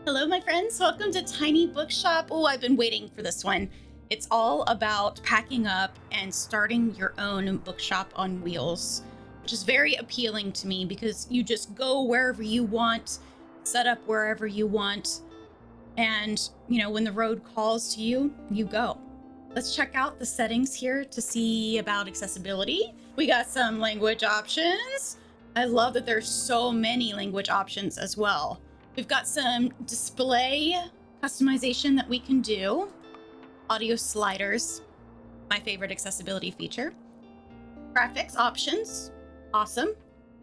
Hello, my friends. Welcome to Tiny Bookshop. Oh, I've been waiting for this one. It's all about packing up and starting your own bookshop on wheels, which is very appealing to me because you just go wherever you want, set up wherever you want, and, when the road calls to you, you go. Let's check out the settings here to see about accessibility. We got some language options. I love that there's so many language options as well. We've got some display customization that we can do. Audio sliders, my favorite accessibility feature. Graphics options, awesome.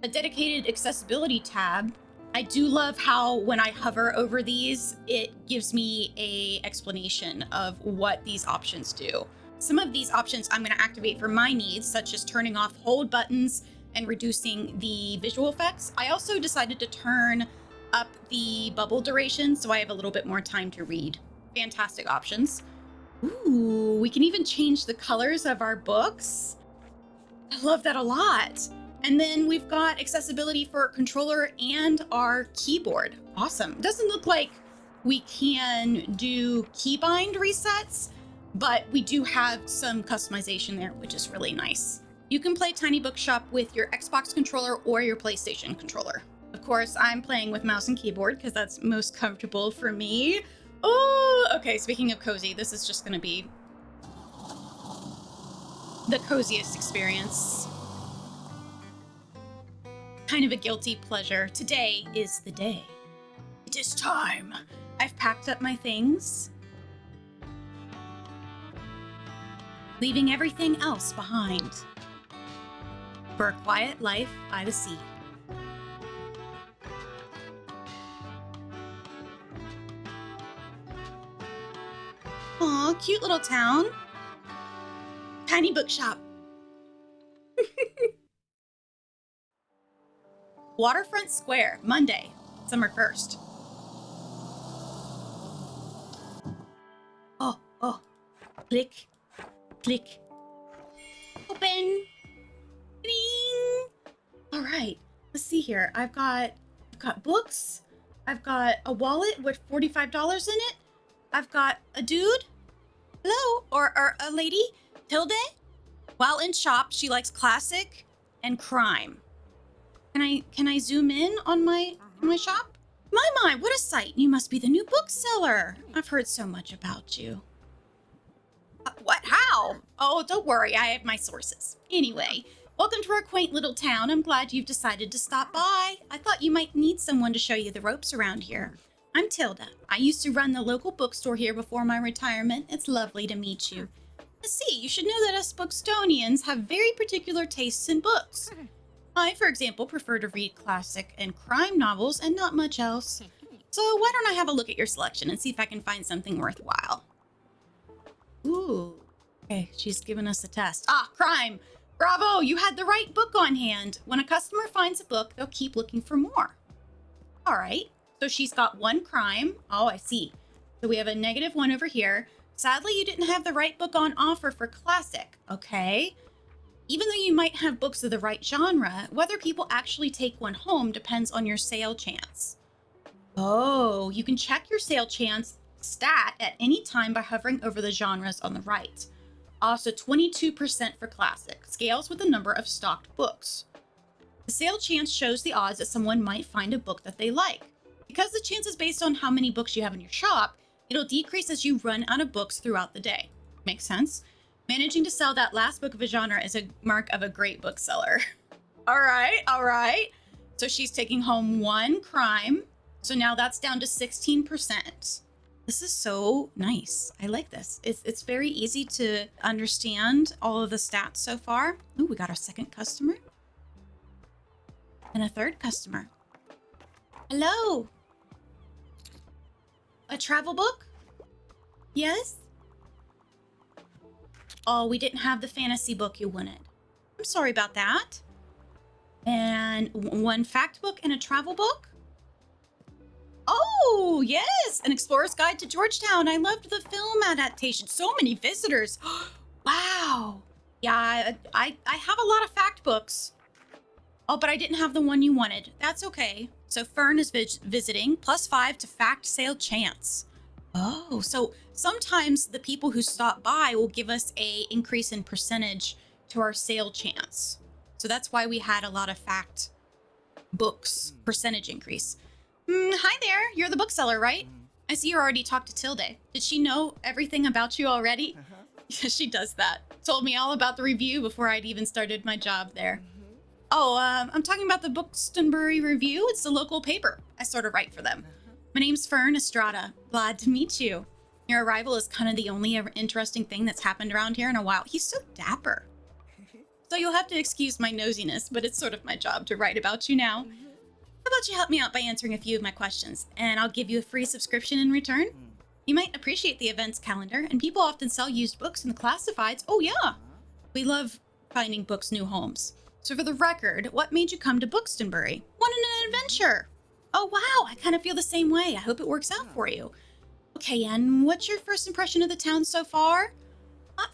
A dedicated accessibility tab. I do love how when I hover over these, it gives me an explanation of what these options do. Some of these options I'm going to activate for my needs, such as turning off hold buttons and reducing the visual effects. I also decided to turn up the bubble duration so I have a little bit more time to read. Fantastic options. Ooh, we can even change the colors of our books. I love that a lot. And then we've got accessibility for controller and our keyboard. Awesome. Doesn't look like we can do keybind resets, but we do have some customization there, which is really nice. You can play Tiny Bookshop with your Xbox controller or your PlayStation controller. Of course, I'm playing with mouse and keyboard because that's most comfortable for me. Oh, okay. Speaking of cozy, this is just going to be the coziest experience. Kind of a guilty pleasure. Today is the day. It is time. I've packed up my things, leaving everything else behind for a quiet life by the sea. Aw, cute little town. Tiny bookshop. Waterfront Square, Monday, summer 1st. Oh, click, click, open, ding. All right, let's see here. I've got books. I've got a wallet with $45 in it. I've got a dude. Hello, or a lady, Tilde. While in shop, she likes classic and crime. Can I zoom in on my shop? My, what a sight. You must be the new bookseller. I've heard so much about you. What? How? Oh, don't worry. I have my sources. Anyway, welcome to our quaint little town. I'm glad you've decided to stop by. I thought you might need someone to show you the ropes around here. I'm Tilda. I used to run the local bookstore here before my retirement. It's lovely to meet you. Let's see, you should know that us Bookstonians have very particular tastes in books. I, for example, prefer to read classic and crime novels and not much else. So why don't I have a look at your selection and see if I can find something worthwhile? Ooh, okay, she's given us a test. Ah, crime! Bravo, you had the right book on hand. When a customer finds a book, they'll keep looking for more. All right, so she's got one crime. Oh, I see. So we have a -1 over here. Sadly, you didn't have the right book on offer for classic. Okay. Even though you might have books of the right genre, whether people actually take one home depends on your sale chance. Oh, you can check your sale chance stat at any time by hovering over the genres on the right. Also, 22% for classic, scales with the number of stocked books. The sale chance shows the odds that someone might find a book that they like. Because the chance is based on how many books you have in your shop, it'll decrease as you run out of books throughout the day. Makes sense? Managing to sell that last book of a genre is a mark of a great bookseller. All right. So she's taking home one crime. So now that's down to 16%. This is so nice. I like this. It's very easy to understand all of the stats so far. Ooh, we got our second customer. And a third customer. Hello. A travel book? Yes? Oh, we didn't have the fantasy book you wanted. I'm sorry about that. And one fact book and a travel book? Oh, yes, An Explorer's Guide to Georgetown. I loved the film adaptation. So many visitors. Wow. Yeah, I have a lot of fact books. Oh, but I didn't have the one you wanted. That's okay. So Fern is visiting, +5 to fact sale chance. Oh, so sometimes the people who stop by will give us a increase in percentage to our sale chance. So that's why we had a lot of fact books percentage increase. Hi there, you're the bookseller, right? I see you already talked to Tilde. Did she know everything about you already? Yeah, she does that. Told me all about the review before I'd even started my job there. Oh, I'm talking about the Bookstore Review. It's the local paper. I sort of write for them. My name's Fern Estrada. Glad to meet you. Your arrival is kind of the only interesting thing that's happened around here in a while. He's so dapper. So you'll have to excuse my nosiness, but it's sort of my job to write about you now. How about you help me out by answering a few of my questions, and I'll give you a free subscription in return? You might appreciate the events calendar, and people often sell used books in the classifieds. Oh yeah, we love finding books new homes. So for the record, what made you come to Bookstore? Wanted an adventure. Oh wow, I kind of feel the same way. I hope it works out for you. Okay, and what's your first impression of the town so far?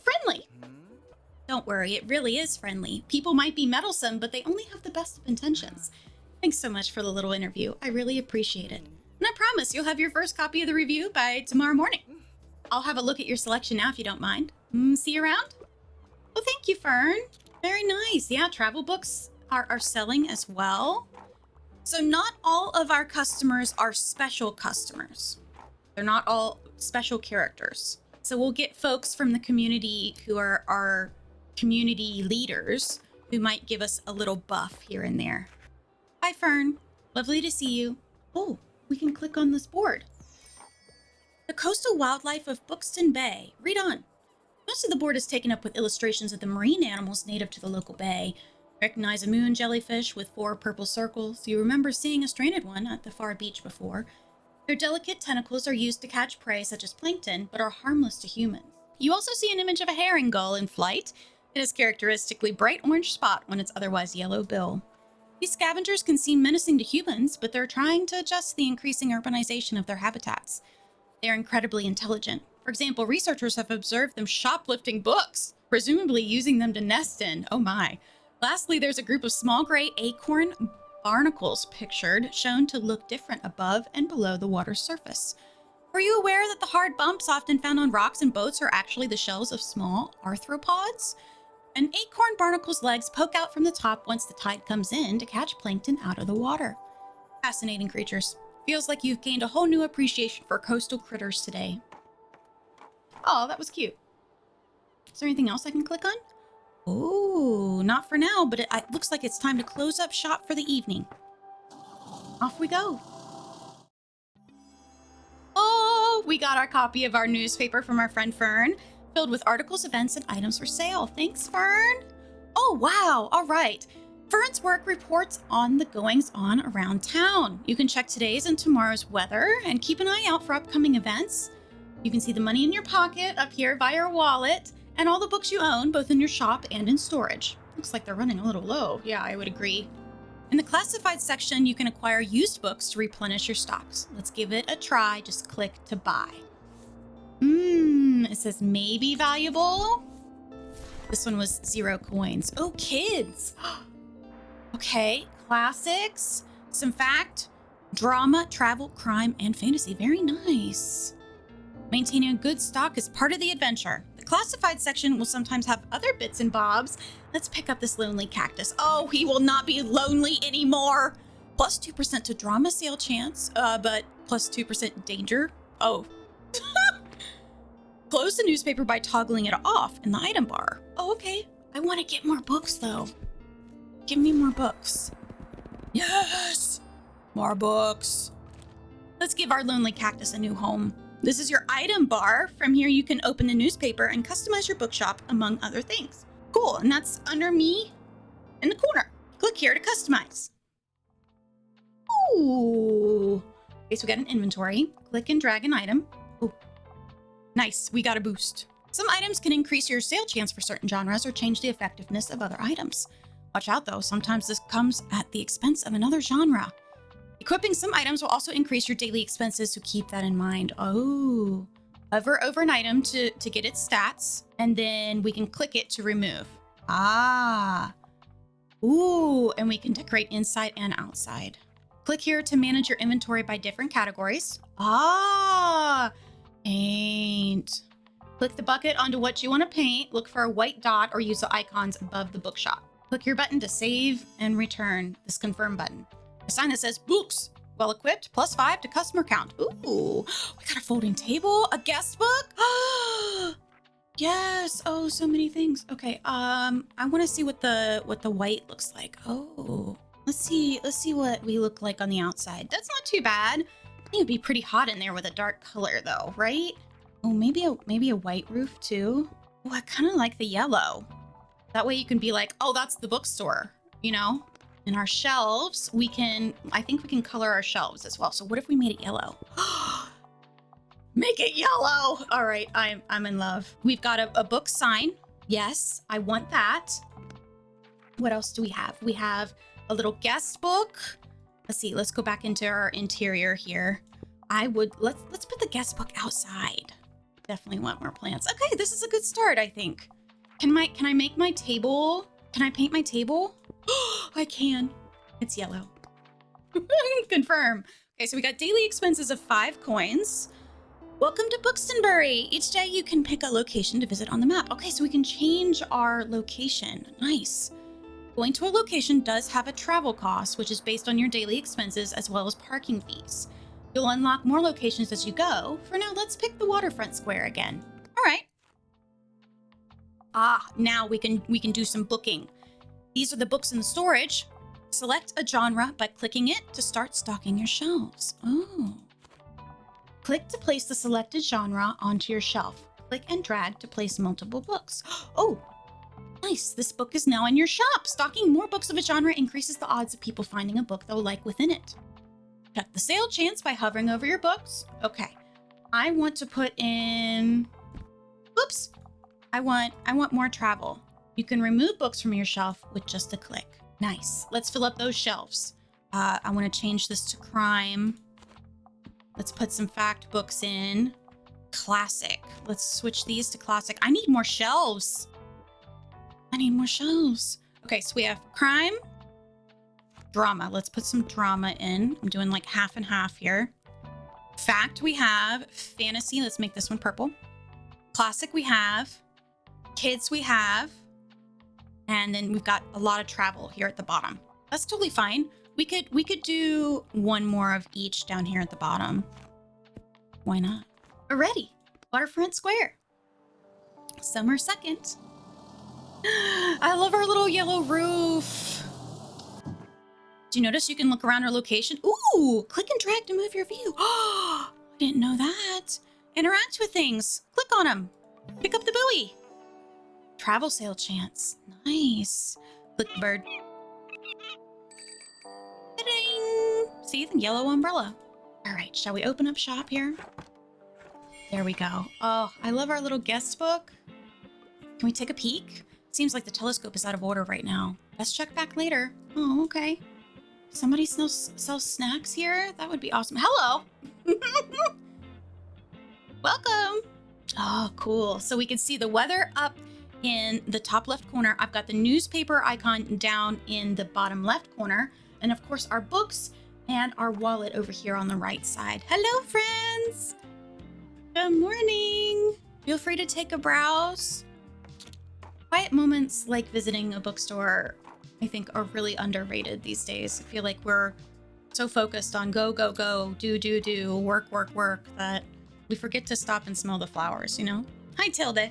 Friendly. Don't worry, it really is friendly. People might be meddlesome, but they only have the best of intentions. Thanks so much for the little interview. I really appreciate it. And I promise you'll have your first copy of the review by tomorrow morning. I'll have a look at your selection now if you don't mind. See you around? Well, thank you, Fern. Very nice. Yeah, travel books are selling as well. So not all of our customers are special customers. They're not all special characters. So we'll get folks from the community who are our community leaders who might give us a little buff here and there. Hi, Fern. Lovely to see you. Oh, we can click on this board. The coastal wildlife of Bookstone Bay. Read on. Most of the board is taken up with illustrations of the marine animals native to the local bay. Recognize a moon jellyfish with 4 purple circles. You remember seeing a stranded one at the far beach before. Their delicate tentacles are used to catch prey such as plankton, but are harmless to humans. You also see an image of a herring gull in flight. It has characteristically bright orange spot on its otherwise yellow bill. These scavengers can seem menacing to humans, but they're trying to adjust the increasing urbanization of their habitats. They're incredibly intelligent. For example, researchers have observed them shoplifting books, presumably using them to nest in. Oh my. Lastly, there's a group of small gray acorn barnacles pictured, shown to look different above and below the water's surface. Were you aware that the hard bumps often found on rocks and boats are actually the shells of small arthropods? An acorn barnacle's legs poke out from the top once the tide comes in to catch plankton out of the water. Fascinating creatures. Feels like you've gained a whole new appreciation for coastal critters today. Oh, that was cute. Is there anything else I can click on? Oh, not for now, but it looks like it's time to close up shop for the evening. Off we go. Oh, we got our copy of our newspaper from our friend Fern, filled with articles, events, and items for sale. Thanks, Fern. Oh, wow. All right. Fern's work reports on the goings-on around town. You can check today's and tomorrow's weather and keep an eye out for upcoming events. You can see the money in your pocket up here via your wallet and all the books you own, both in your shop and in storage. Looks like they're running a little low. Yeah, I would agree. In the classified section, you can acquire used books to replenish your stocks. Let's give it a try. Just click to buy. It says maybe valuable. This one was 0 coins. Oh, kids. Okay, classics, some fact, drama, travel, crime, and fantasy. Very nice. Maintaining a good stock is part of the adventure. The classified section will sometimes have other bits and bobs. Let's pick up this lonely cactus. Oh, he will not be lonely anymore. Plus 2% to drama sale chance, but plus 2% danger. Oh. Close the newspaper by toggling it off in the item bar. Oh, okay. I want to get more books, though. Give me more books. Yes! More books. Let's give our lonely cactus a new home. This is your item bar. From here, you can open the newspaper and customize your bookshop, among other things. Cool, and that's under me in the corner. Click here to customize. Ooh. Okay, so we got an inventory. Click and drag an item. Ooh. Nice, we got a boost. Some items can increase your sale chance for certain genres or change the effectiveness of other items. Watch out though, sometimes this comes at the expense of another genre. Equipping some items will also increase your daily expenses, so keep that in mind. Oh, hover over an item to get its stats, and then we can click it to remove. Ah, ooh, and we can decorate inside and outside. Click here to manage your inventory by different categories. Ah, paint. Click the bucket onto what you want to paint. Look for a white dot or use the icons above the bookshop. Click your button to save and return this confirm button. A sign that says books, well equipped, +5 to customer count. Ooh, we got a folding table, a guest book. Yes. Oh, so many things. Okay. I want to see what the white looks like. Oh, let's see what we look like on the outside. That's not too bad. I think it'd be pretty hot in there with a dark color though, right? Oh, maybe a white roof too. Oh, I kind of like the yellow. That way you can be like, oh, that's the bookstore, you know? And our shelves, I think we can color our shelves as well. So what if we made it yellow? Make it yellow. All right, I'm in love. We've got a book sign. Yes, I want that. What else do we have? We have a little guest book. Let's see, let's go back into our interior here. Let's put the guest book outside. Definitely want more plants. Okay, this is a good start, I think. Can I make my table? Can I paint my table? I can. It's yellow. Confirm. Okay, so we got daily expenses of 5 coins. Welcome to Bookstonbury. Each day you can pick a location to visit on the map. Okay, so we can change our location. Nice. Going to a location does have a travel cost, which is based on your daily expenses as well as parking fees. You'll unlock more locations as you go. For now, let's pick the waterfront square again. All right. Now we can do some booking. These are the books in the storage. Select a genre by clicking it to start stocking your shelves. Oh. Click to place the selected genre onto your shelf. Click and drag to place multiple books. Oh, nice. This book is now in your shop. Stocking more books of a genre increases the odds of people finding a book they'll like within it. Check the sale chance by hovering over your books. Okay. I want to put in... Oops. I want more travel. You can remove books from your shelf with just a click. Nice. Let's fill up those shelves. I want to change this to crime. Let's put some fact books in. Classic. Let's switch these to classic. I need more shelves. Okay, so we have crime, drama. Let's put some drama in. I'm doing like half and half here. Fact we have. Fantasy. Let's make this one purple. Classic we have. Kids we have. And then we've got a lot of travel here at the bottom. That's totally fine. We could do one more of each down here at the bottom. Why not? Already. Waterfront Square. Summer 2nd. I love our little yellow roof. Do you notice you can look around our location? Ooh, click and drag to move your view. Oh, I didn't know that. Interact with things. Click on them. Pick up the buoy. Travel sale chance. Nice. Click the bird. Ta-ding! See the yellow umbrella. All right, shall we open up shop here? There we go. Oh, I love our little guest book. Can we take a peek? Seems like the telescope is out of order right now. Let's check back later. Oh, okay. Somebody sells snacks here? That would be awesome. Hello! Welcome! Oh, cool. So we can see the weather up in the top left corner. I've got the newspaper icon down in the bottom left corner. And of course, our books and our wallet over here on the right side. Hello, friends! Good morning! Feel free to take a browse. Quiet moments like visiting a bookstore, I think, are really underrated these days. I feel like we're so focused on go, go, go, do, work, work, work, that we forget to stop and smell the flowers, you know? Hi, Tilda.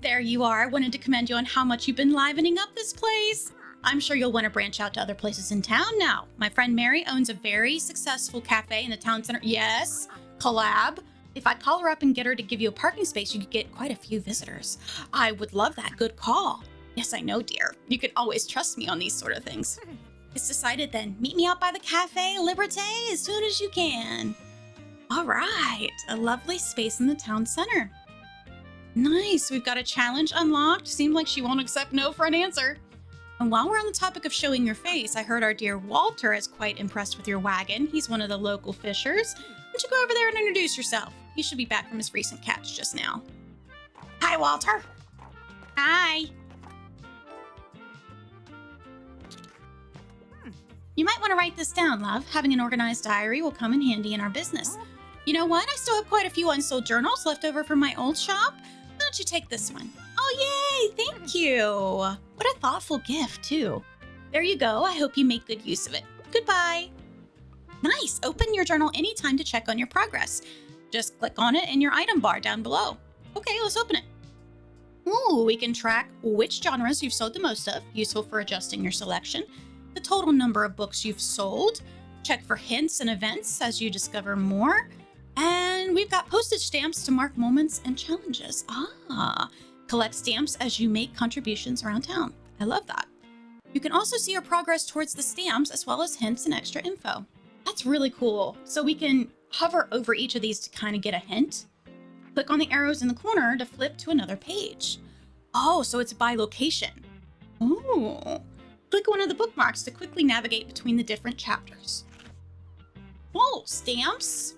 There you are. I wanted to commend you on how much you've been livening up this place. I'm sure you'll want to branch out to other places in town now. My friend Mary owns a very successful cafe in the town center. Yes, collab. If I call her up and get her to give you a parking space, you could get quite a few visitors. I would love that. Good call. Yes, I know, dear. You can always trust me on these sort of things. It's decided then. Meet me out by the Cafe Liberté as soon as you can. All right. A lovely space in the town center. Nice. We've got a challenge unlocked. Seems like she won't accept no for an answer. And while we're on the topic of showing your face, I heard our dear Walter is quite impressed with your wagon. He's one of the local fishers. Why don't you go over there and introduce yourself? He should be back from his recent catch just now. Hi, Walter. Hi. You might want to write this down, love. Having an organized diary will come in handy in our business. You know what? I still have quite a few unsold journals left over from my old shop. Why don't you take this one? Oh, yay! Thank you. What a thoughtful gift, too. There you go. I hope you make good use of it. Goodbye. Nice. Open your journal anytime to check on your progress. Just click on it in your item bar down below. Okay, let's open it. Ooh, we can track which genres you've sold the most of, useful for adjusting your selection, the total number of books you've sold, check for hints and events as you discover more, and we've got postage stamps to mark moments and challenges. Collect stamps as you make contributions around town. I love that. You can also see your progress towards the stamps as well as hints and extra info. That's really cool. So we can hover over each of these to kind of get a hint. Click on the arrows in the corner to flip to another page. Oh, so it's by location. Ooh. Click one of the bookmarks to quickly navigate between the different chapters. Oh, stamps,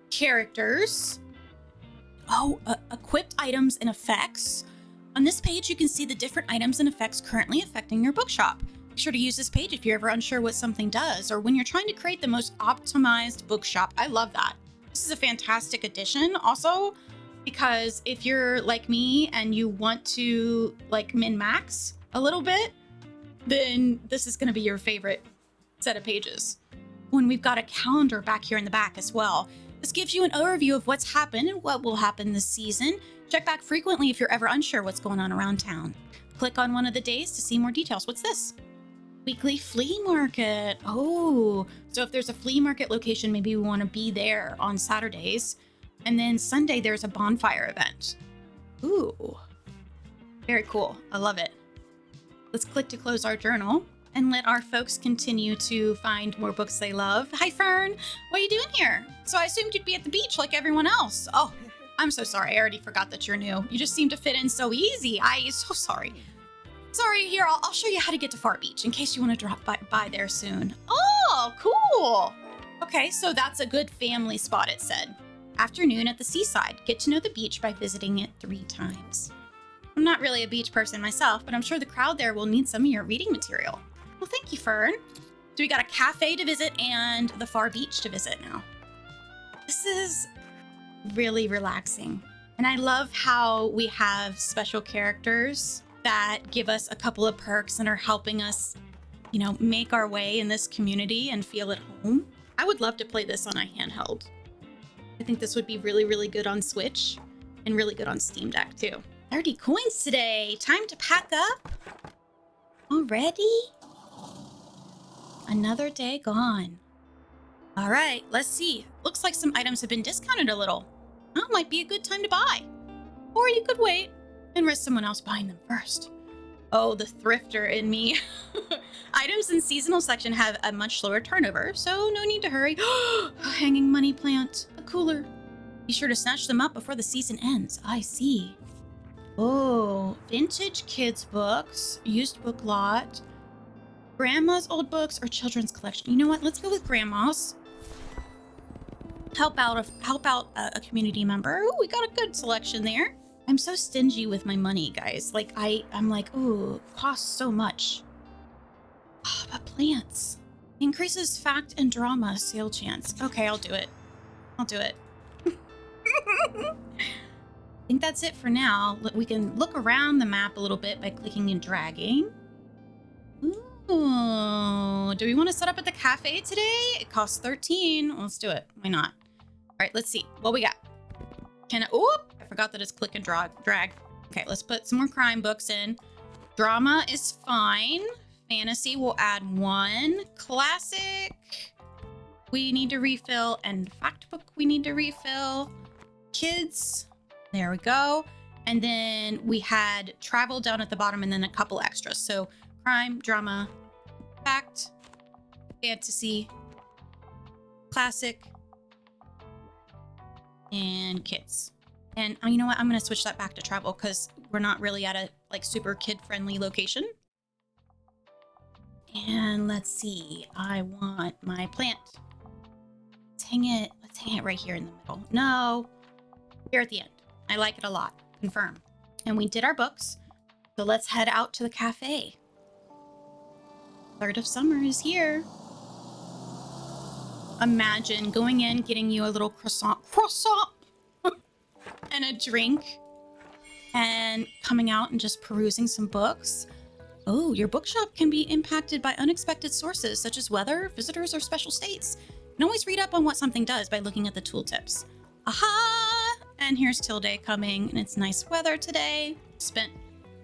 characters. Oh, equipped items and effects. On this page, you can see the different items and effects currently affecting your bookshop. Be sure to use this page if you're ever unsure what something does or when you're trying to create the most optimized bookshop. I love that. This is a fantastic addition also because if you're like me and you want to like min-max a little bit, then this is going to be your favorite set of pages. When we've got a calendar back here in the back as well. This gives you an overview of what's happened and what will happen this season. Check back frequently if you're ever unsure what's going on around town. Click on one of the days to see more details. What's this? Weekly flea market. Oh, so if there's a flea market location, maybe we want to be there on Saturdays. And then Sunday, there's a bonfire event. Ooh, very cool. I love it. Let's click to close our journal and let our folks continue to find more books they love. Hi, Fern. What are you doing here? So I assumed you'd be at the beach like everyone else. Oh, I'm so sorry. I already forgot that you're new. You just seem to fit in so easy. I'm so sorry. Sorry, here, I'll show you how to get to Far Beach in case you want to drop by there soon. Oh, cool. Okay, so that's a good family spot, it said. Afternoon at the seaside. Get to know the beach by visiting it 3 times. I'm not really a beach person myself, but I'm sure the crowd there will need some of your reading material. Well, thank you, Fern. So we got a cafe to visit and the Far Beach to visit now. This is really relaxing. And I love how we have special characters that give us a couple of perks and are helping us, you know, make our way in this community and feel at home. I would love to play this on a handheld. I think this would be really, really good on Switch and really good on Steam Deck too. 30 coins today. Time to pack up. Already? Another day gone. All right, let's see. Looks like some items have been discounted a little. That might be a good time to buy. Or you could wait and risk someone else buying them first. Oh, the thrifter in me. Items in seasonal section have a much slower turnover, so no need to hurry. A hanging money plant, a cooler. Be sure to snatch them up before the season ends. I see. Oh, vintage kids books, used book lot, grandma's old books, or children's collection. You know what? Let's go with grandma's. Help out a community member. Ooh, we got a good selection there. I'm so stingy with my money, guys. Like I'm like, ooh, it costs so much. Oh, but plants. Increases fact and drama sale chance. Okay, I'll do it. I'll do it. I think that's it for now. We can look around the map a little bit by clicking and dragging. Ooh, do we want to set up at the cafe today? It costs 13. Let's do it. Why not? All right, let's see what we got. I forgot that it's click and drag. Okay, let's put some more crime books in. Drama is fine. Fantasy will add 1. Classic, we need to refill. And fact book, we need to refill. Kids, there we go. And then we had travel down at the bottom and then a couple extras. So crime, drama, fact, fantasy, classic, and kids. And you know what? I'm going to switch that back to travel because we're not really at a like super kid-friendly location. And let's see. I want my plant. Let's hang it right here in the middle. No, here at the end. I like it a lot. Confirm. And we did our books. So let's head out to the cafe. 3rd of summer is here. imagine going in, getting you a little croissant, and a drink, and coming out and just perusing some books. Oh, your bookshop can be impacted by unexpected sources such as weather, visitors, or special states. You can always read up on what something does by looking at the tooltips. Aha! And here's Tilde coming, and it's nice weather today. Spent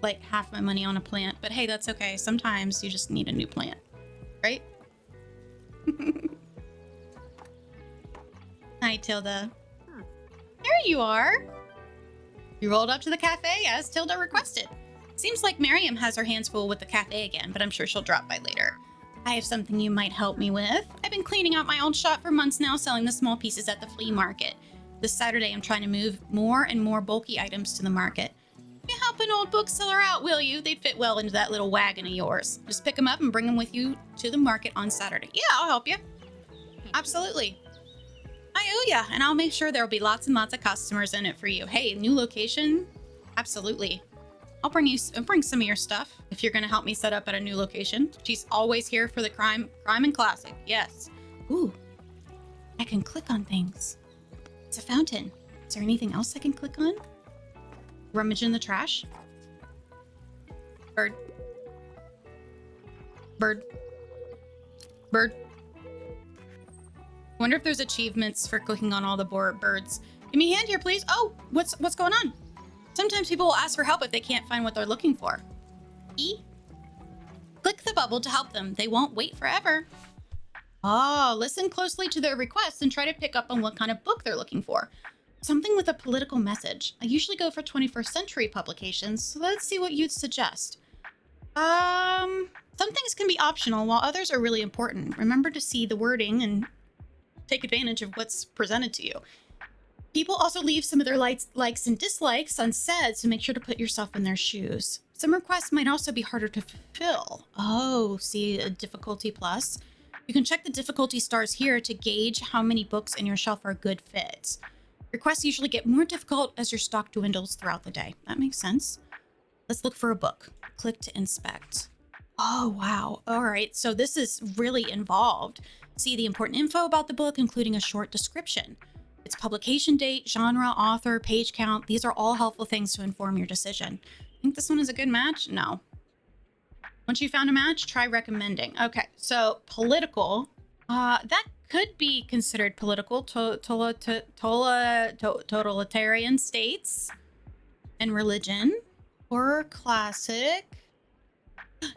like half my money on a plant, but hey, that's okay. Sometimes you just need a new plant, right? Hi, Tilda. There you are. You rolled up to the cafe as Tilda requested. Seems like Miriam has her hands full with the cafe again, but I'm sure she'll drop by later. I have something you might help me with. I've been cleaning out my old shop for months now, selling the small pieces at the flea market. This Saturday, I'm trying to move more and more bulky items to the market. You help an old bookseller out, will you? They'd fit well into that little wagon of yours. Just pick them up and bring them with you to the market on Saturday. Yeah, I'll help you. Absolutely. I owe ya, and I'll make sure there'll be lots and lots of customers in it for you. Hey, new location? Absolutely. I'll bring some of your stuff if you're gonna help me set up at a new location. She's always here for the crime and classic. Yes. Ooh, I can click on things. It's a fountain. Is there anything else I can click on? Rummage in the trash. Bird. Wonder if there's achievements for clicking on all the birds. Give me a hand here, please. Oh, what's going on? Sometimes people will ask for help if they can't find what they're looking for. E. Click the bubble to help them. They won't wait forever. Oh, listen closely to their requests and try to pick up on what kind of book they're looking for. Something with a political message. I usually go for 21st century publications, so let's see what you'd suggest. Some things can be optional while others are really important. Remember to see the wording and take advantage of what's presented to you. People also leave some of their likes and dislikes unsaid, so make sure to put yourself in their shoes. Some requests might also be harder to fulfill. Oh, see a difficulty plus. You can check the difficulty stars here to gauge how many books in your shelf are a good fit. Requests usually get more difficult as your stock dwindles throughout the day. That makes sense. Let's look for a book. Click to inspect. Oh, wow. All right, so this is really involved. See the important info about the book, including a short description. Its publication date, genre, author, page count. These are all helpful things to inform your decision. Think this one is a good match? No. Once you found a match, try recommending. Okay, so political. That could be considered political. Totalitarian states and religion. Horror classic.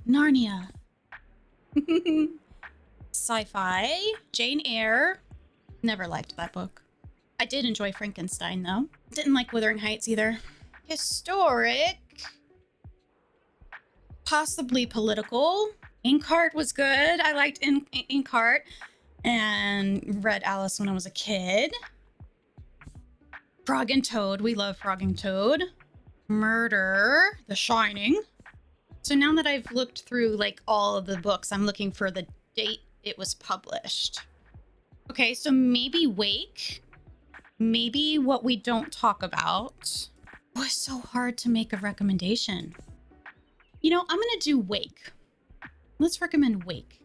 Narnia. Sci-fi. Jane Eyre. Never liked that book. I did enjoy Frankenstein, though. Didn't like Wuthering Heights either. Historic. Possibly political. Inkheart was good. I liked Inkheart and read Alice when I was a kid. Frog and Toad. We love Frog and Toad. Murder. The Shining. So now that I've looked through like all of the books, I'm looking for the date it was published. Okay, so maybe Wake. Maybe What We Don't Talk About. Oh, it's so hard to make a recommendation. You know, I'm gonna do Wake. Let's recommend Wake.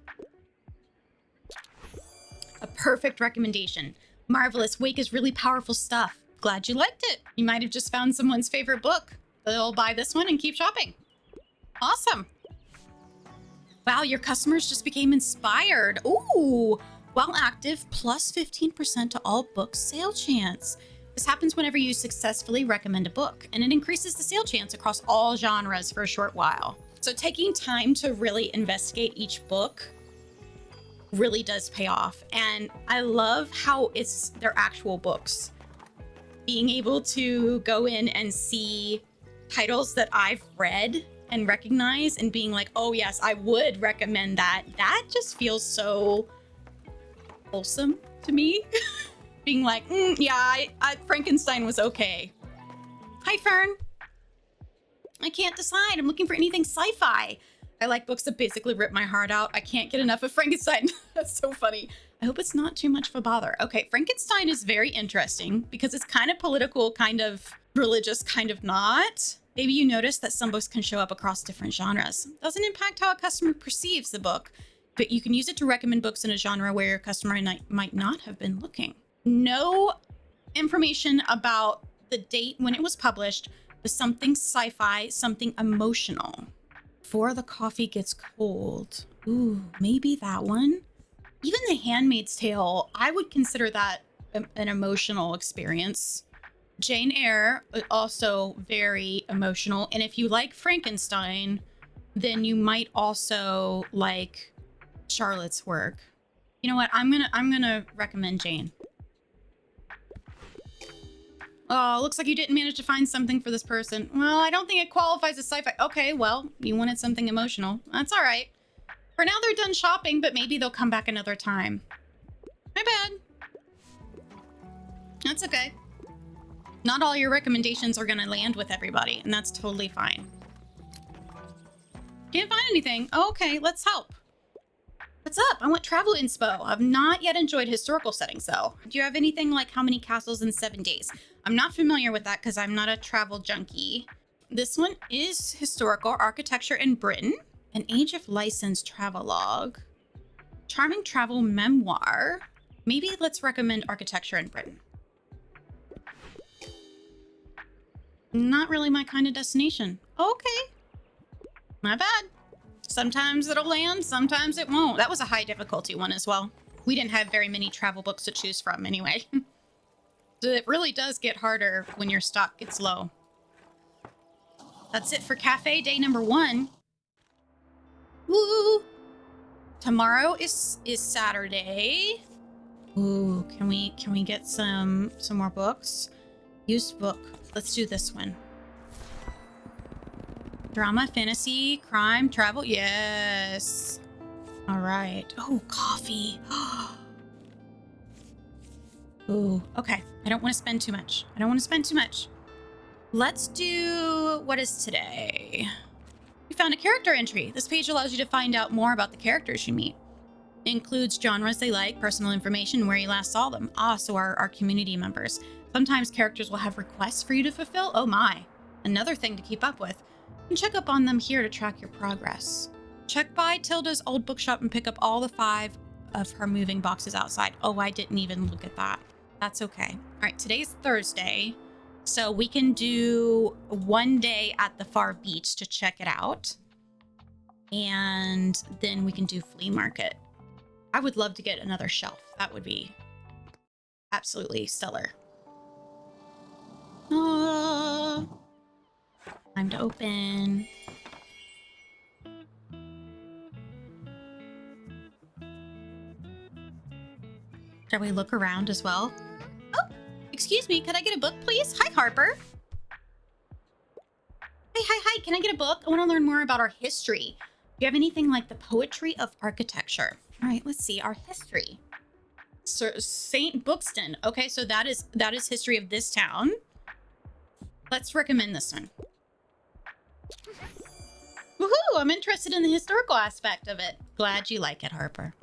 A perfect recommendation. Marvelous. Wake is really powerful stuff. Glad you liked it. You might have just found someone's favorite book. They'll buy this one and keep shopping. Awesome. Wow, your customers just became inspired. Ooh, while active, plus 15% to all books sale chance. This happens whenever you successfully recommend a book, and it increases the sale chance across all genres for a short while. So taking time to really investigate each book really does pay off. And I love how it's their actual books. Being able to go in and see titles that I've read and recognize and being like, oh yes, I would recommend that. That just feels so wholesome to me. Being like, yeah, I Frankenstein was okay. Hi, Fern. I can't decide. I'm looking for anything sci-fi. I like books that basically rip my heart out. I can't get enough of Frankenstein. That's so funny. I hope it's not too much of a bother. Okay, Frankenstein is very interesting because it's kind of political, kind of religious, kind of not. Maybe you notice that some books can show up across different genres. Doesn't impact how a customer perceives the book. but you can use it to recommend books in a genre where your customer might not have been looking. No information about the date when it was published, but something sci-fi, something emotional. Before the coffee gets cold. Ooh, maybe that one. Even The Handmaid's Tale, I would consider that an emotional experience. Jane Eyre, also very emotional. And if you like Frankenstein, then you might also like Charlotte's work. You know what? I'm gonna recommend Jane. Oh, looks like you didn't manage to find something for this person. Well, I don't think it qualifies as sci-fi. Okay, well, you wanted something emotional. That's all right. For now, they're done shopping, but maybe they'll come back another time. My bad. That's okay. Not all your recommendations are gonna land with everybody, and that's totally fine. Can't find anything. Oh, okay, let's help. What's up? I want travel inspo. I've not yet enjoyed historical settings, though. Do you have anything like How Many Castles in 7 Days? I'm not familiar with that because I'm not a travel junkie. This one is historical architecture in Britain. An Age of License travelogue. Charming travel memoir. Maybe let's recommend architecture in Britain. Not really my kind of destination. Okay. My bad. Sometimes it'll land, sometimes it won't. That was a high difficulty one as well. We didn't have very many travel books to choose from anyway. So it really does get harder when your stock gets low. That's it for cafe day number 1. Woo! Tomorrow is Saturday. Ooh, can we get some more books? Used book. Let's do this one. Drama, fantasy, crime, travel. Yes. All right. Oh, coffee. Ooh, okay. I don't want to spend too much. Let's do, what is today? We found a character entry. This page allows you to find out more about the characters you meet. It includes genres they like, personal information, where you last saw them. Ah, so our community members. Sometimes characters will have requests for you to fulfill. Oh my. Another thing to keep up with. You can check up on them here to track your progress. Check by Tilda's old bookshop and pick up all the 5 of her moving boxes outside. Oh, I didn't even look at that. That's okay. All right, today's Thursday. So we can do one day at the far beach to check it out. And then we can do flea market. I would love to get another shelf. That would be absolutely stellar. Time to open. Shall we look around as well? Oh, excuse me. Could I get a book, please? Hi, Harper. Hi. Can I get a book? I want to learn more about our history. Do you have anything like the poetry of architecture? All right, let's see. Our history. So, St. Bookston. Okay, so that is history of this town. Let's recommend this one. Woohoo! I'm interested in the historical aspect of it. Glad you like it, Harper.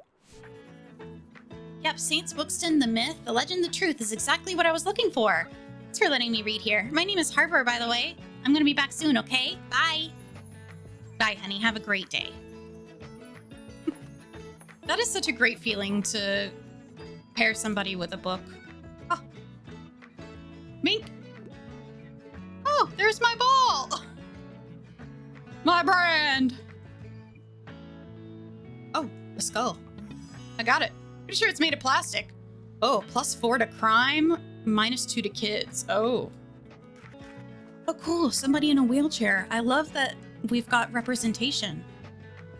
Yep, Saints Bookston, the myth, the legend, the truth is exactly what I was looking for. Thanks for letting me read here. My name is Harper, by the way. I'm gonna be back soon, okay? Bye. Bye, honey. Have a great day. That is such a great feeling to pair somebody with a book. Oh. Mink. Oh, there's my ball. My brand. Oh, a skull. I got it. Pretty sure it's made of plastic. Oh, +4 to crime, -2 to kids. Oh. Oh, cool. Somebody in a wheelchair. I love that we've got representation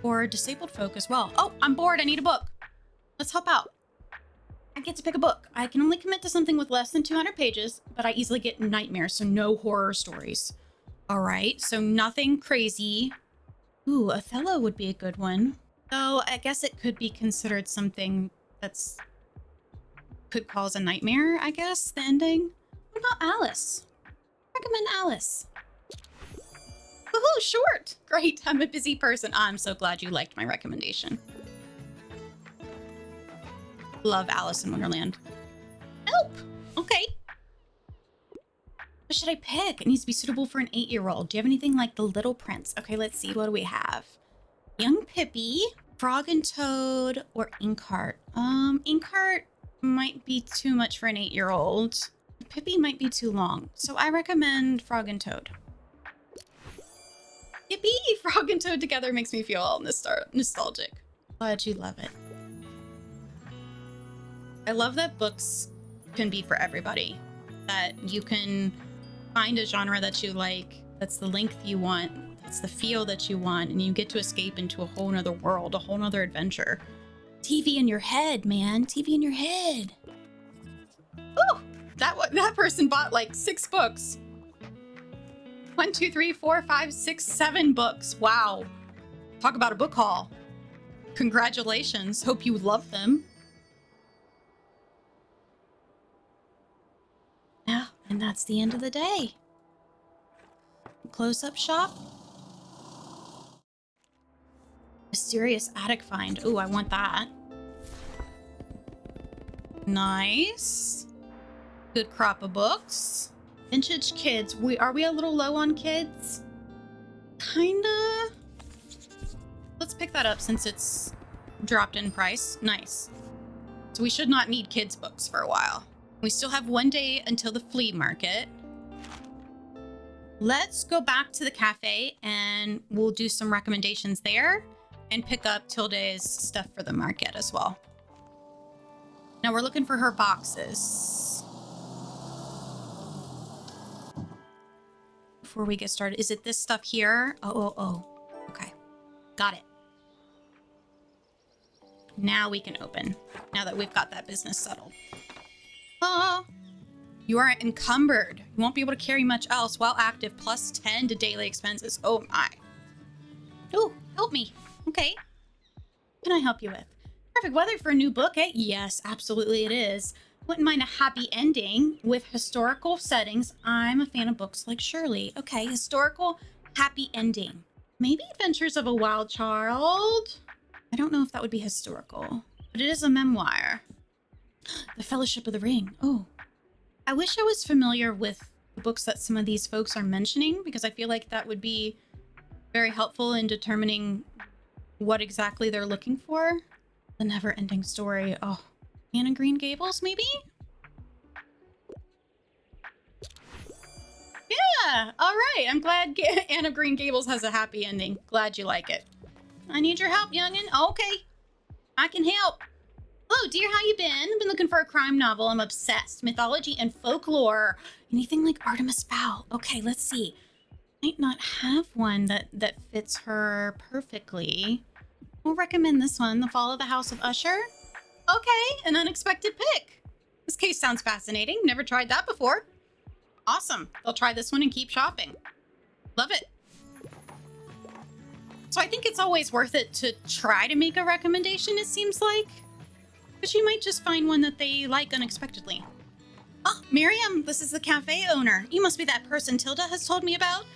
for disabled folk as well. Oh, I'm bored. I need a book. Let's help out. I get to pick a book. I can only commit to something with less than 200 pages, but I easily get nightmares, so no horror stories. All right, so nothing crazy. Ooh, Othello would be a good one. So I guess it could be considered something that's could cause a nightmare, I guess, the ending. What about Alice? Recommend Alice. Woohoo, short. Great, I'm a busy person. I'm so glad you liked my recommendation. Love Alice in Wonderland. Help! Okay. What should I pick? It needs to be suitable for an 8-year-old. Do you have anything like The Little Prince? Okay, let's see. What do we have? Young Pippi. Frog and Toad or Inkheart? Inkheart might be too much for an 8-year-old. Pippi might be too long, so I recommend Frog and Toad. Yippee! Frog and Toad together makes me feel all nostalgic. Glad you love it. I love that books can be for everybody. That you can find a genre that you like, that's the length you want, that's the feel that you want, and you get to escape into a whole nother world, a whole nother adventure. TV in your head, man. TV in your head. Ooh! That person bought like 6 books. 1, 2, 3, 4, 5, 6, 7 books. Wow. Talk about a book haul. Congratulations. Hope you love them. Yeah, and that's the end of the day. Close-up shop. Mysterious attic find. Ooh, I want that. Nice. Good crop of books. Vintage kids. Are we a little low on kids? Kinda. Let's pick that up since it's dropped in price. Nice. So we should not need kids' books for a while. We still have 1 day until the flea market. Let's go back to the cafe and we'll do some recommendations there and pick up Tilde's stuff for the market as well. Now we're looking for her boxes. Before we get started, is it this stuff here? Oh. Okay. Got it. Now we can open, now that we've got that business settled. Oh, you are encumbered. You won't be able to carry much else while active, plus 10 to daily expenses. Oh my. Oh, help me. Okay. What can I help you with? Perfect weather for a new book, eh? Yes, absolutely it is. Wouldn't mind a happy ending with historical settings. I'm a fan of books like Shirley. Okay, historical happy ending. Maybe Adventures of a Wild Child. I don't know if that would be historical, but it is a memoir. The Fellowship of the Ring. Oh, I wish I was familiar with the books that some of these folks are mentioning, because I feel like that would be very helpful in determining what exactly they're looking for. The Never-Ending Story. Oh, Anna Green Gables, maybe? Yeah, all right. I'm glad Anna Green Gables has a happy ending. Glad you like it. I need your help, youngin'. Okay, I can help. Hello, dear. How you been? I've been looking for a crime novel. I'm obsessed. Mythology and folklore. Anything like Artemis Fowl. Okay, let's see. Might not have one that fits her perfectly. We'll recommend this one, The Fall of the House of Usher. Okay, an unexpected pick. This case sounds fascinating. Never tried that before. Awesome. I'll try this one and keep shopping. Love it. So I think it's always worth it to try to make a recommendation, it seems like. Because you might just find one that they like unexpectedly. Oh, Miriam, this is the cafe owner. You must be that person Tilda has told me about.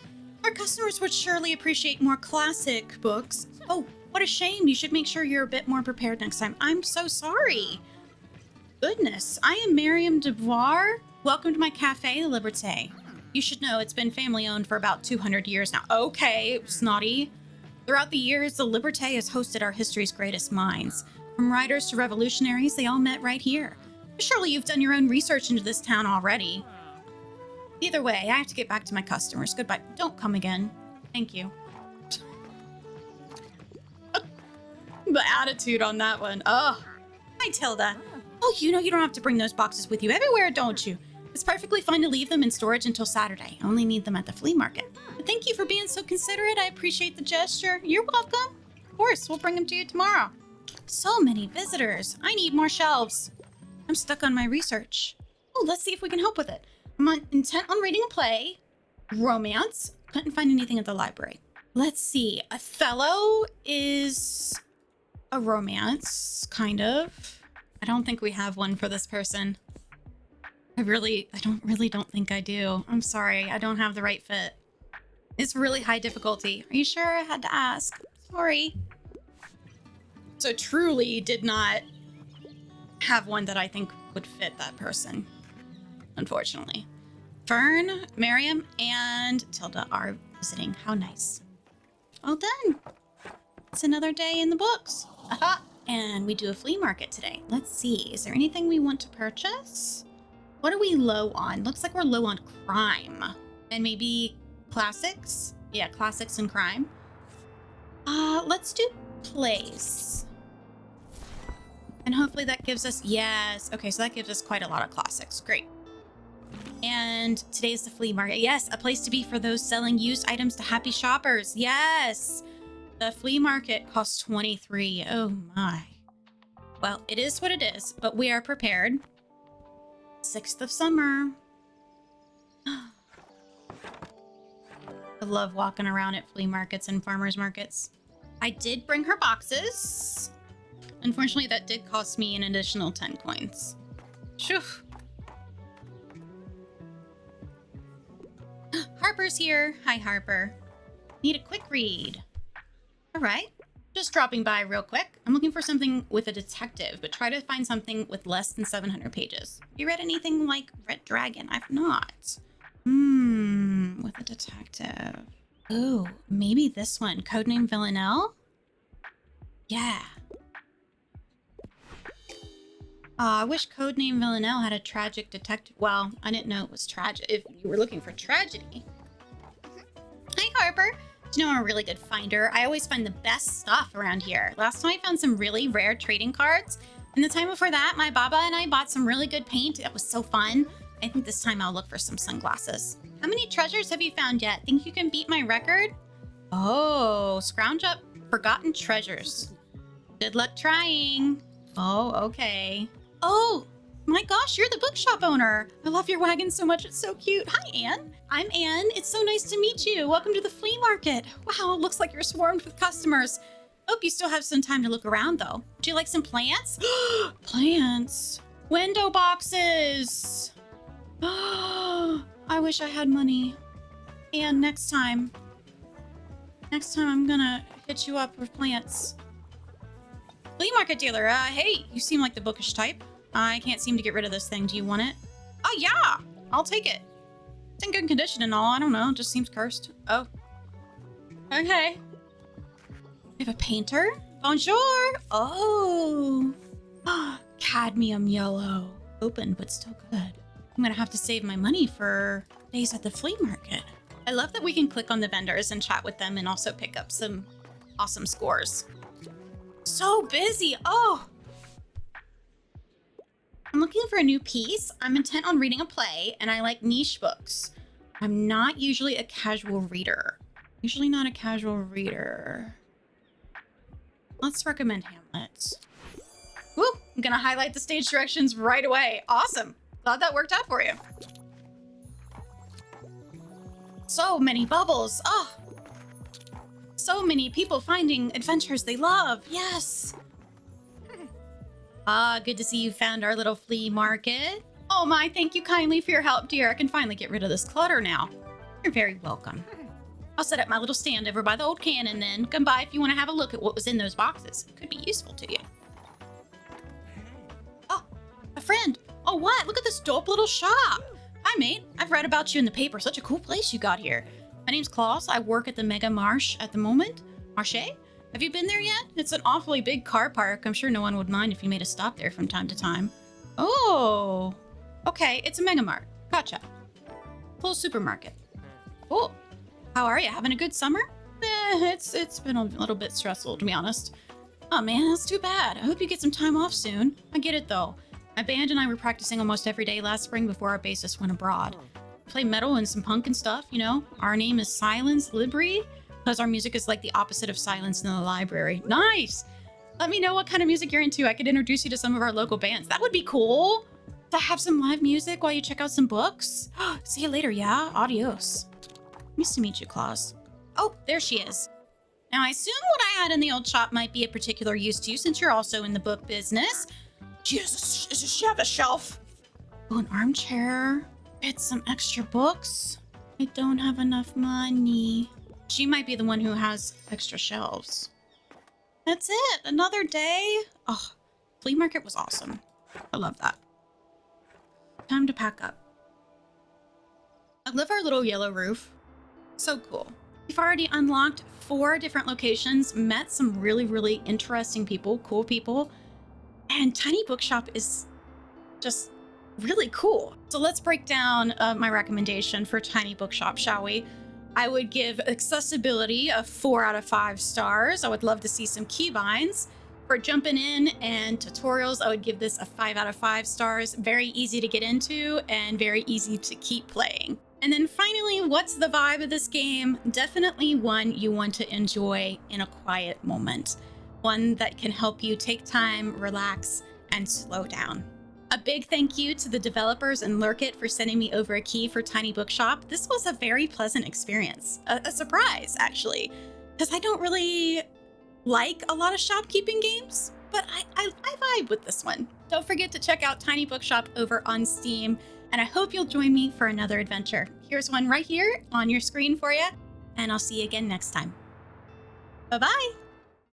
Our customers would surely appreciate more classic books. Oh, what a shame. You should make sure you're a bit more prepared next time. I'm so sorry. Goodness, I am Miriam Devoir. Welcome to my Cafe Liberté. You should know it's been family owned for about 200 years now. Okay, snotty. Throughout the years, the Liberté has hosted our history's greatest minds. From writers to revolutionaries, they all met right here. Surely you've done your own research into this town already. Either way, I have to get back to my customers. Goodbye. Don't come again. Thank you. The attitude on that one. Oh. Hi, Tilda. Oh, you know you don't have to bring those boxes with you everywhere, don't you? It's perfectly fine to leave them in storage until Saturday. I only need them at the flea market. But thank you for being so considerate. I appreciate the gesture. You're welcome. Of course, we'll bring them to you tomorrow. So many visitors. I need more shelves. I'm stuck on my research. Oh, let's see if we can help with it. I'm intent on reading a play. Romance. Couldn't find anything at the library. Let's see. Othello is a romance, kind of. I don't think we have one for this person. I don't think I do. I'm sorry. I don't have the right fit. It's really high difficulty. Are you sure? I had to ask. Sorry. So truly did not have one that I think would fit that person, unfortunately. Fern, Miriam, and Tilda are visiting. How nice. Well done. It's another day in the books. Aha! And we do a flea market today. Let's see. Is there anything we want to purchase? What are we low on? Looks like we're low on crime. And maybe classics? Yeah, classics and crime. Let's do place. And hopefully that gives us, yes. Okay, so that gives us quite a lot of classics. Great. And today's the flea market. Yes, a place to be for those selling used items to happy shoppers. Yes. The flea market costs 23. Oh my. Well, it is what it is, but we are prepared. 6th of summer. I love walking around at flea markets and farmers markets. I did bring her boxes. Unfortunately, that did cost me an additional 10 coins. Phew. Harper's here. Hi, Harper. Need a quick read. All right. Just dropping by real quick. I'm looking for something with a detective, but try to find something with less than 700 pages. Have you read anything like Red Dragon? I've not. With a detective. Oh, maybe this one. Codename Villanelle? Yeah. I wish Codename Villanelle had a tragic detective. Well, I didn't know it was tragic. If you were looking for tragedy. Hi, Harper. Do you know I'm a really good finder? I always find the best stuff around here. Last time I found some really rare trading cards. And the time before that, my Baba and I bought some really good paint. That was so fun. I think this time I'll look for some sunglasses. How many treasures have you found yet? Think you can beat my record? Oh, scrounge up forgotten treasures. Good luck trying. Oh, okay. Oh, my gosh, you're the bookshop owner. I love your wagon so much. It's so cute. Hi, Anne. I'm Anne. It's so nice to meet you. Welcome to the flea market. Wow, looks like you're swarmed with customers. Hope you still have some time to look around, though. Do you like some plants? Plants. Window boxes. I wish I had money. And next time I'm gonna hit you up with plants. Flea market dealer, hey, you seem like the bookish type. I can't seem to get rid of this thing. Do you want it? Oh, yeah, I'll take it. It's in good condition and all. I don't know. It just seems cursed. Oh. Okay. We have a painter. Bonjour. Oh. Cadmium yellow. Open, but still good. I'm gonna have to save my money for days at the flea market. I love that we can click on the vendors and chat with them and also pick up some awesome scores. So busy. Oh. I'm looking for a new piece. I'm intent on reading a play, and I like niche books. I'm not usually a casual reader. Usually not a casual reader. Let's recommend Hamlet. Woo! I'm gonna highlight the stage directions right away. Awesome. Glad that worked out for you. So many bubbles. Oh. So many people finding adventures they love. Yes. Good to see you found our little flea market. Oh my, thank you kindly for your help, dear. I can finally get rid of this clutter now. You're very welcome. I'll set up my little stand over by the old cannon then. Come by if you want to have a look at what was in those boxes. It could be useful to you. Oh, a friend. Oh, what? Look at this dope little shop. Hi, mate. I've read about you in the paper. Such a cool place you got here. My name's Klaus. I work at the Mega Marsh at the moment. Marche? Have you been there yet? It's an awfully big car park. I'm sure no one would mind if you made a stop there from time to time. Oh, okay. It's a Mega Mart. Gotcha. Full supermarket. Cool. How are you? Having a good summer? It's been a little bit stressful, to be honest. Oh man, that's too bad. I hope you get some time off soon. I get it though. My band and I were practicing almost every day last spring before our bassist went abroad. We play metal and some punk and stuff, you know. Our name is Silence Libri, because our music is like the opposite of silence in the library. Nice! Let me know what kind of music you're into. I could introduce you to some of our local bands. That would be cool. To have some live music while you check out some books. See you later, yeah? Adios. Nice to meet you, Claus. Oh, there she is. Now, I assume what I had in the old shop might be of particular use to you since you're also in the book business. Jesus, does she have a shelf? Oh, an armchair. Get some extra books. I don't have enough money. She might be the one who has extra shelves. That's it. Another day. Oh, flea market was awesome. I love that. Time to pack up. I love our little yellow roof. So cool. We've already unlocked 4 different locations, met some really, really interesting people, cool people, and Tiny Bookshop is just really cool. So let's break down my recommendation for Tiny Bookshop, shall we? I would give accessibility a 4 out of 5 stars. I would love to see some keybinds. For jumping in and tutorials, I would give this a 5 out of 5 stars. Very easy to get into and very easy to keep playing. And then finally, what's the vibe of this game? Definitely one you want to enjoy in a quiet moment. One that can help you take time, relax, and slow down. A big thank you to the developers and Lurkit for sending me over a key for Tiny Bookshop. This was a very pleasant experience. A surprise, actually, because I don't really like a lot of shopkeeping games, but I vibe with this one. Don't forget to check out Tiny Bookshop over on Steam, and I hope you'll join me for another adventure. Here's one right here on your screen for you, and I'll see you again next time. Bye-bye!